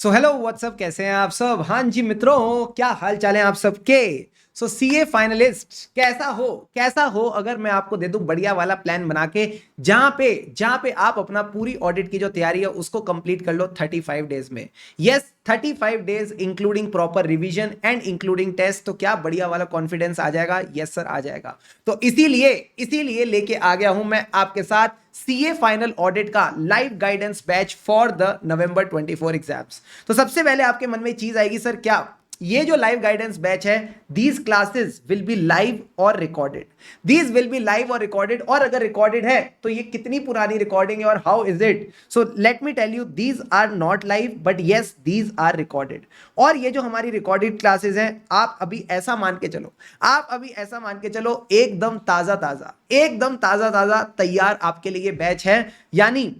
So hello what's up, कैसे हैं आप सब? हाँ जी मित्रों, क्या हाल चाल है आप सबके? सो सीए फाइनलिस्ट कैसा हो अगर मैं आपको दे दूं बढ़िया वाला प्लान बना के, जहां पे आप अपना पूरी ऑडिट की जो तैयारी है उसको कंप्लीट कर लो 35 डेज में। Yes, 35 days including proper revision and including test. तो क्या बढ़िया वाला कॉन्फिडेंस आ जाएगा? यस सर, आ जाएगा। तो इसीलिए लेके आ गया हूं मैं आपके साथ सीए फाइनल ऑडिट का live guidance batch for the November 24 exams. तो सबसे पहले आपके मन में चीज आएगी, सर क्या ये जो लाइव गाइडेंस बैच है, these classes will be live और recorded? These will be live और रिकॉर्डेड, और अगर रिकॉर्डेड है तो ये कितनी पुरानी रिकॉर्डिंग है और how is it? So let me tell you, these are not live but yes these are recorded. और ये जो हमारी रिकॉर्डेड क्लासेस हैं, आप अभी ऐसा मान के चलो एकदम ताजा ताजा तैयार आपके लिए बैच है। यानी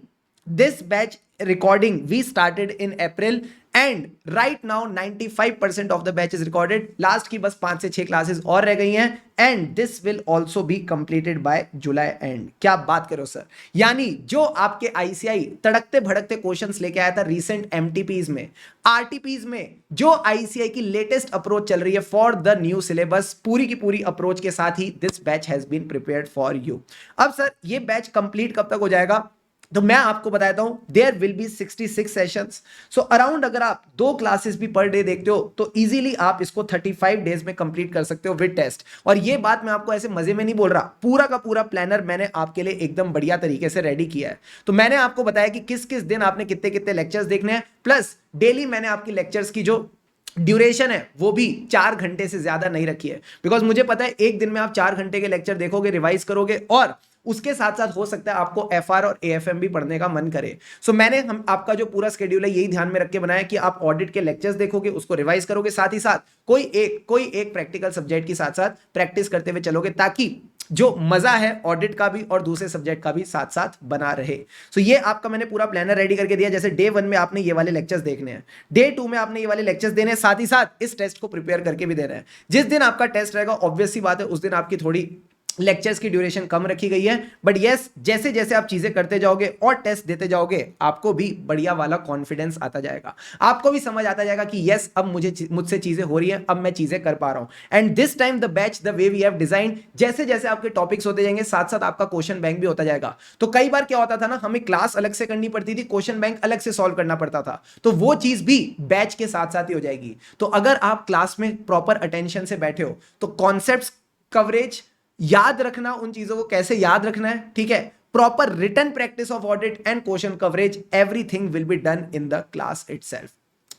this batch recording we started in April and right now 95% of the batch is recorded. Last की बस 5 से 6 क्लासेस और रह गई हैं and this will also be completed by July end। क्या बात करो सर! यानी जो आपके ICI तड़कते भड़कते क्वेश्चंस लेके आया था रिसेंट MTPs में, RTPs में, जो ICI की लेटेस्ट अप्रोच चल रही है फॉर द न्यू सिलेबस, पूरी की पूरी अप्रोच के साथ ही this batch has been prepared for you. अब सर ये बैच कंप्लीट कब तक हो जाएगा? तो मैं आपको बताता हूं, there will be 66 sessions. So around अगर आप 2 क्लासेस भी पर डे देखते हो तो इजीली आप इसको 35 डेज में कंप्लीट कर सकते हो विद टेस्ट। और ये बात मैं आपको ऐसे मजे में नहीं बोल रहा, पूरा का पूरा प्लानर मैंने आपके लिए एकदम बढ़िया तरीके से रेडी किया है। तो मैंने आपको बताया कि किस किस दिन आपने कितने कितने लेक्चर्स देखने हैं, प्लस डेली मैंने आपकी लेक्चर्स की जो ड्यूरेशन है वो भी 4 घंटे से ज्यादा नहीं रखी है, बिकॉज मुझे पता है एक दिन में आप 4 घंटे के लेक्चर देखोगे, रिवाइज करोगे, और उसके साथ साथ हो सकता है आपको एफआर और एएफएम भी पढ़ने का मन करे। सो मैंने आपका जो पूरा स्केड्यूल है यही ध्यान में रख के बनाया कि आप ऑडिट के लेक्चर्स देखोगे, उसको रिवाइज करोगे, साथ ही साथ कोई एक प्रैक्टिकल सब्जेक्ट के साथ साथ प्रैक्टिस करते हुए चलोगे, ताकि जो मजा है ऑडिट का भी और दूसरे सब्जेक्ट का भी साथ साथ बना रहे। सो ये आपका मैंने पूरा प्लानर रेडी करके दिया। जैसे डे 1 में आपने ये वाले लेक्चर्स देखने हैं, डे 2 में आपने ये वाले लेक्चर्स देने हैं, साथ ही साथ इस टेस्ट को प्रिपेयर करके भी देना है। जिस दिन आपका टेस्ट रहेगा, ऑब्वियस सी बात है उस दिन आपकी थोड़ी लेक्चर्स की ड्यूरेशन कम रखी गई है, बट यस जैसे जैसे आप चीजें करते जाओगे और टेस्ट देते जाओगे, आपको भी बढ़िया वाला कॉन्फिडेंस आता जाएगा, आपको भी समझ आता जाएगा कि यस अब मुझसे चीजें हो रही हैं, अब मैं चीजें कर पा रहा हूं। And this time the batch the way we have design, जैसे जैसे आपके टॉपिक्स होते जाएंगे साथ साथ आपका क्वेश्चन बैंक भी होता जाएगा। तो कई बार क्या होता था ना, हमें क्लास अलग से करनी पड़ती थी, क्वेश्चन बैंक अलग से सॉल्व करना पड़ता था, तो वो चीज भी बैच के साथ साथ ही हो जाएगी। तो अगर आप क्लास में प्रॉपर अटेंशन से बैठे हो तो कॉन्सेप्ट्स कवरेज याद रखना, उन चीजों को कैसे याद रखना है, ठीक है, proper written practice of audit and question coverage, everything will be done in the class itself.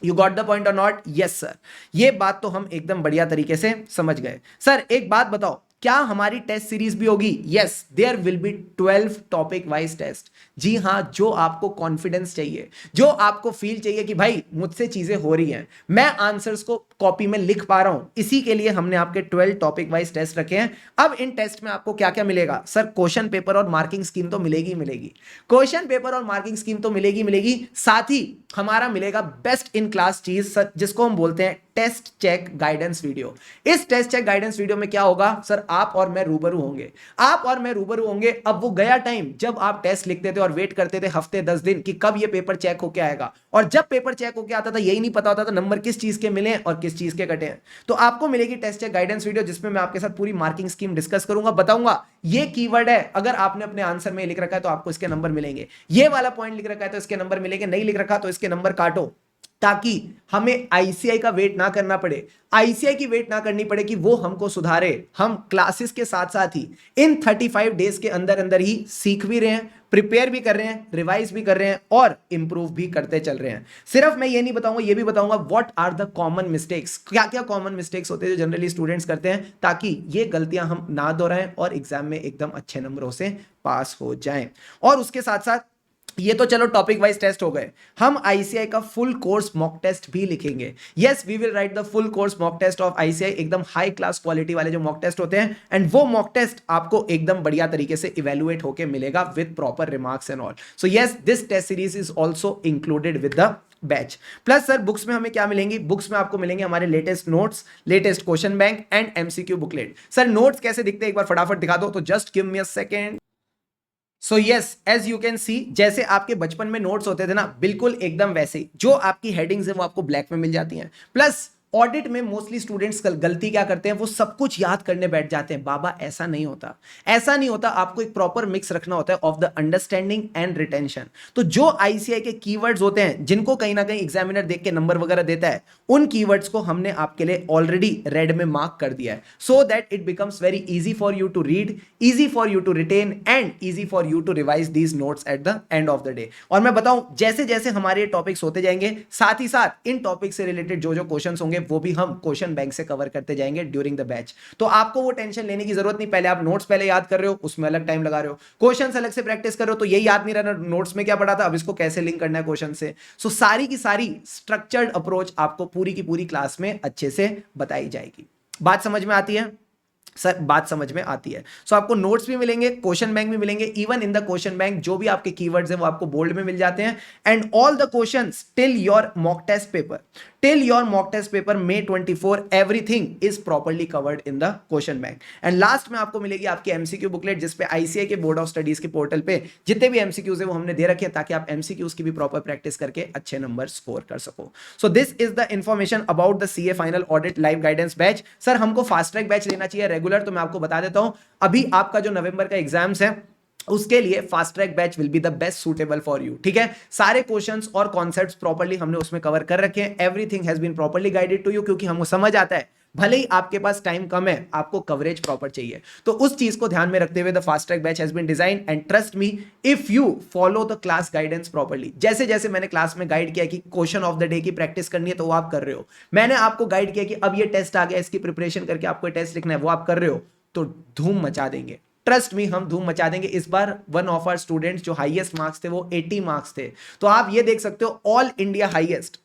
You got the point or not? Yes sir, ये बात तो हम एकदम बढ़िया तरीके से समझ गए। सर एक बात बताओ, क्या हमारी टेस्ट सीरीज भी होगी? Yes, there will be 12 topic wise test. जी हां, जो आपको कॉन्फिडेंस चाहिए, जो आपको फील चाहिए कि भाई मुझसे चीजें हो रही हैं, मैं आंसर्स को कॉपी में लिख पा रहा हूं, इसी के लिए हमने आपके 12 टॉपिक वाइज टेस्ट रखे हैं। अब इन टेस्ट में आपको क्या क्या मिलेगा? सर क्वेश्चन पेपर और मार्किंग स्कीम तो मिलेगी मिलेगी, क्वेश्चन पेपर और मार्किंग स्कीम तो मिलेगी मिलेगी, साथ ही हमारा मिलेगा बेस्ट इन क्लास चीज जिसको हम बोलते हैं टेस्ट चेक गाइडेंस वीडियो। इस टेस्ट चेक गाइडेंस वीडियो में क्या होगा सर, आप और मैं रूबरू होंगे। अब वो गया टाइम जब आप टेस्ट लिखते थे और वेट करते थे हफ्ते 10 दिन कि कब ये पेपर चेक होके आएगा, और जब पेपर चेक होके आता था यही नहीं पता होता था नंबर किस चीज के मिले और किस चीज के कटे हैं। तो आपको मिलेगी टेस्ट चेक गाइडेंस वीडियो, जिसमें मैं आपके साथ पूरी मार्किंग स्कीम डिस्कस करूंगा, बताऊंगा ये कीवर्ड है, अगर आपने अपने आंसर में लिख रखा है तो आपको इसके नंबर मिलेंगे, ये वाला पॉइंट लिख रखा है तो इसके नंबर मिलेंगे, नहीं लिख रखा तो इसके नंबर काटो, ताकि हमें आईसीआई का वेट ना करना पड़े, आईसीआई की वेट ना करनी पड़े कि वो हमको सुधारे। हम क्लासेस के साथ साथ ही इन 35 डेज के अंदर अंदर ही सीख भी रहे हैं, प्रिपेयर भी कर रहे हैं, रिवाइज भी कर रहे हैं और इंप्रूव भी करते चल रहे हैं। सिर्फ मैं ये नहीं बताऊंगा, ये भी बताऊंगा what are the common mistakes, क्या क्या कॉमन मिस्टेक्स होते हैं जो जनरली स्टूडेंट्स करते हैं, ताकि ये गलतियां हम ना दोहराएं और एग्जाम में एकदम अच्छे नंबरों से पास हो जाएं। और उसके साथ साथ ये तो चलो टॉपिक वाइज टेस्ट हो गए, हम आईसीआई का फुल कोर्स मॉक टेस्ट भी लिखेंगे। Yes, we will write the full course mock test of ICI, एकदम हाई क्लास क्वालिटी वाले जो मॉक टेस्ट होते हैं, एंड वो मॉक टेस्ट आपको एकदम बढ़िया तरीके से इवेलुएट होके मिलेगा with proper remarks and all. So yes, this test series is also included with the batch. Plus sir books में हमें क्या मिलेंगी? बुक्स में आपको मिलेंगे हमारे latest notes, latest question bank and MCQ booklet. Sir notes कैसे दिखते हैं एक बार फटाफट दिखा दो, तो just give me a second. So yes, as you can see, जैसे आपके बचपन में नोट्स होते थे ना, बिल्कुल एकदम वैसे ही जो आपकी हेडिंग्स है वो आपको ब्लैक में मिल जाती हैं। प्लस ऑडिट में मोस्टली स्टूडेंट्स गलती क्या करते हैं, वो सब कुछ याद करने बैठ जाते हैं। बाबा ऐसा नहीं होता, ऐसा नहीं होता। आपको एक प्रॉपर मिक्स रखना होता है of the understanding and retention. तो जो आईसीआई के कीवर्ड्स होते हैं जिनको कहीं ना कहीं एग्जामिनर देख के नंबर वगैरह देता है, उन कीवर्ड्स को हमने आपके लिए ऑलरेडी रेड में मार्क कर दिया है, so that it becomes very easy for you to read, easy for you to retain and easy for you to revise these notes at the end of the day. और मैं बताऊं, जैसे जैसे हमारे टॉपिक्स होते जाएंगे, साथ ही साथ इन टॉपिक से रिलेटेड जो जो क्वेश्चंस होंगे वो भी हम क्वेश्चन बैंक से कवर करते जाएंगे ड्यूरिंग द बैच। तो आपको वो टेंशन लेने की जरूरत नहीं। पहले आप नोट्स पहले याद कर रहे हो, उसमें अलग टाइम लगा रहे हो, क्वेश्चंस अलग से प्रैक्टिस कर रहे हो, तो यही याद नहीं रहना नोट्स में क्या पढ़ा था, अब इसको कैसे लिंक करना है क्वेश्चन से। सो सारी की सारी स्ट्रक्चर्ड अप्रोच आपको पूरी की पूरी क्लास में अच्छे से बताई जाएगी। बात समझ में आती है सर? बात समझ में आती है। सो आपको नोट्स भी मिलेंगे, क्वेश्चन बैंक भी मिलेंगे। Even in the question bank जो भी आपके कीवर्ड्स हैं वो आपको बोल्ड में मिल जाते हैं। And all the questions till your mock test paper, till your mock test paper May 24, everything is properly covered in the question bank. And last में आपको मिलेगी आपकी एमसीक्यू बुकलेट, जिसपे आईसीआई के बोर्ड ऑफ स्टडीज के portal पे जितने भी एमसीक्यूज है वो हमने दे रखे हैं, ताकि आप एमसीक्यूज की भी प्रॉपर प्रैक्टिस करके अच्छे नंबर स्कोर कर सको। So this is the information about the CA final audit live guidance batch. Sir हमको फास्ट ट्रैक बैच लेना चाहिए रेगुलर, तो मैं आपको बता देता हूं, अभी आपका जो नवंबर का एग्जाम्स है उसके लिए fast track batch will be the best suitable for you. ठीक है, सारे क्वेश्चंस और कॉन्सेप्ट्स प्रॉपर्ली हमने उसमें कवर कर रखे हैं। Everything has been properly guided to you, क्योंकि हमको समझ आता है भले ही आपके पास टाइम कम है, आपको कवरेज प्रॉपर चाहिए। तो उस चीज को ध्यान में रखते हुए the fast track batch has been design. And trust me, if you follow the class guidance properly, जैसे जैसे मैंने क्लास में गाइड किया कि क्वेश्चन ऑफ द डे की प्रैक्टिस करनी है, तो वो आप कर रहे हो। मैंने आपको गाइड किया कि अब ये टेस्ट आ गया, इसकी प्रिपरेशन करके आपको टेस्ट लिखना है, वो आप कर रहे हो, तो धूम मचा देंगे। ट्रस्ट मी, हम धूम मचा देंगे। इस बार वन ऑफ आवर स्टूडेंट्स जो हाईएस्ट मार्क्स थे वो 80 मार्क्स थे। तो आप ये देख सकते हो, all India highest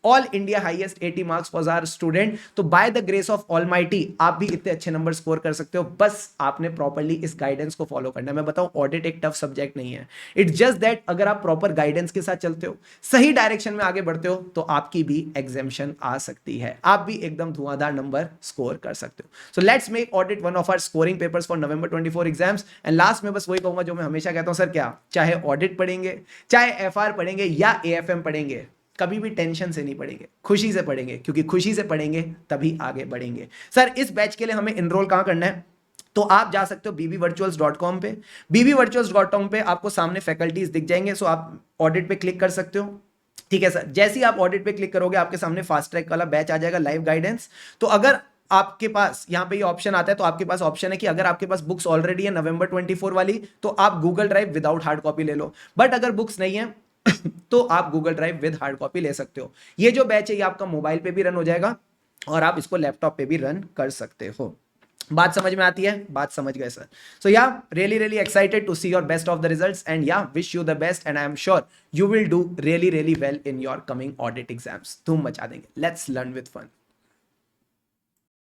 80 marks for our student. तो by the grace of almighty आप भी इतने अच्छे नंबर स्कोर कर सकते हो, बस आपने प्रॉपर्ली इस गाइडेंस को फॉलो करना है। मैं बताऊं, ऑडिट एक टफ सब्जेक्ट नहीं है, इट्स जस्ट दैट अगर आप प्रॉपर गाइडेंस के साथ चलते हो, सही डायरेक्शन में आगे बढ़ते हो, तो आपकी भी एग्जामिशन आ सकती है, आप भी एकदम धुआंधार नंबर स्कोर कर सकते हो। So let's make audit one of our scoring papers for November 24 exams. And last में बस वही कहूंगा जो मैं हमेशा कहता हूं, सर क्या, चाहे ऑडिट पढ़ेंगे, चाहे एफआर पढ़ेंगे या एएफएम पढ़ेंगे, कभी भी टेंशन से नहीं पढ़ेंगे, खुशी से पढ़ेंगे, क्योंकि खुशी से पढ़ेंगे तभी आगे बढ़ेंगे। सर इस बैच के लिए हमें एनरोल कहां करना है? तो आप जा सकते हो bbvirtuals.com पे। bbvirtuals.com पे आपको सामने फैकल्टीज दिख जाएंगे, सो आप ऑडिट पे क्लिक कर सकते हो। ठीक है सर, जैसे ही आप ऑडिट पे क्लिक करोगे आपके सामने फास्ट ट्रैक वाला बैच आ जाएगा, लाइव गाइडेंस। तो अगर आपके पास यहाँ पे ये ऑप्शन आता है, तो आपके पास ऑप्शन है कि अगर आपके पास बुक्स ऑलरेडी है November 24 वाली, तो आप Google drive without hard copy ले लो। बट अगर बुक्स नहीं है तो आप Google drive with hard copy ले सकते हो। ये जो बैच है ये आपका मोबाइल पे भी रन हो जाएगा और आप इसको लैपटॉप पे भी रन कर सकते हो। बात समझ में आती है? बात समझ गए sir? So yeah really excited to see your best of the results and yeah wish you the best and I am sure you will do really well in your coming audit exams. धूम मचा देंगे। Let's learn with fun.